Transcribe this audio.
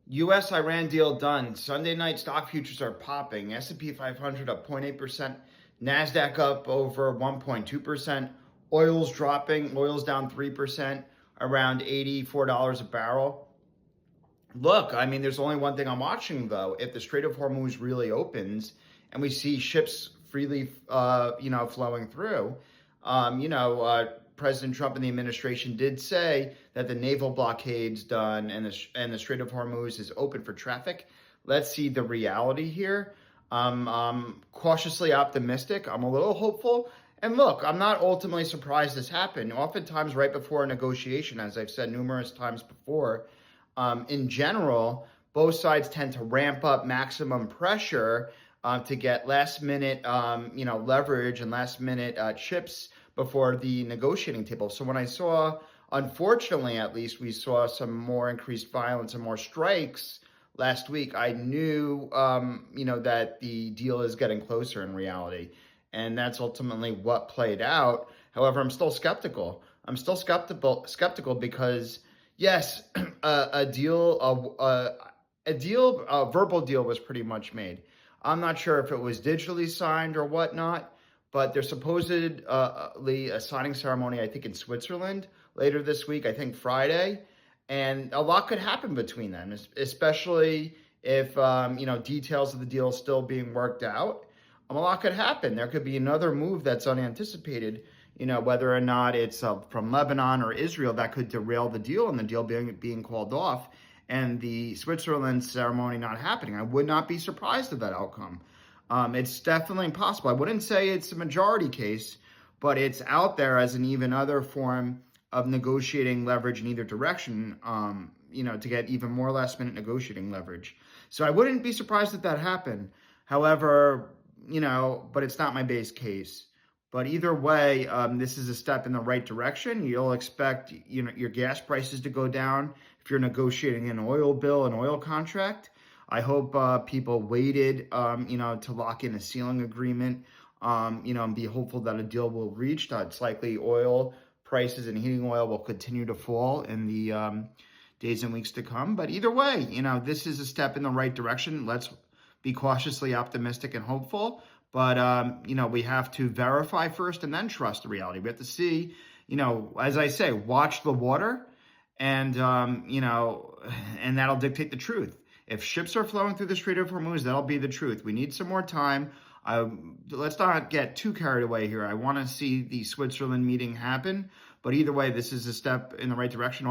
U.S. Iran deal done. Sunday night stock futures are popping. S&P 500 up 0.8%, Nasdaq up over 1.2%. Oil's dropping. Oil's down 3%, around $84 a barrel. Look, I mean, there's only one thing I'm watching though. If the Strait of Hormuz really opens and we see ships freely, flowing through, President Trump and the administration did say that the naval blockade's done and the Strait of Hormuz is open for traffic. Let's see the reality here. I'm cautiously optimistic. I'm a little hopeful. And look, I'm not ultimately surprised this happened. Oftentimes, right before a negotiation, as I've said numerous times before, in general, both sides tend to ramp up maximum pressure to get last minute, leverage and last minute chips before the negotiating table. So when I saw, unfortunately, at least we saw some more increased violence and more strikes last week, I knew, that the deal is getting closer in reality. And that's ultimately what played out. However, I'm still skeptical. I'm still skeptical because yes, a verbal deal was pretty much made. I'm not sure if it was digitally signed or whatnot, but there's supposedly a signing ceremony, I think, in Switzerland later this week, I think Friday. And a lot could happen between them, especially if, details of the deal still being worked out. A lot could happen. There could be another move that's unanticipated, whether or not it's from Lebanon or Israel that could derail the deal and the deal being called off and the Switzerland ceremony not happening. I would not be surprised at that outcome. It's definitely possible. I wouldn't say it's a majority case, but it's out there as an even other form of negotiating leverage in either direction, to get even more last minute negotiating leverage. So I wouldn't be surprised if that happened. However, but it's not my base case. But either way, this is a step in the right direction. You'll expect, your gas prices to go down if you're negotiating an oil bill, an oil contract. I hope people waited, to lock in a ceiling agreement, and be hopeful that a deal will reach. It's likely oil prices and heating oil will continue to fall in the days and weeks to come. But either way, this is a step in the right direction. Let's be cautiously optimistic and hopeful. But, we have to verify first and then trust the reality. We have to see, as I say, watch the water and, and that'll dictate the truth. If ships are flowing through the Strait of Hormuz, that'll be the truth. We need some more time. Let's not get too carried away here. I want to see the Switzerland meeting happen. But either way, this is a step in the right direction.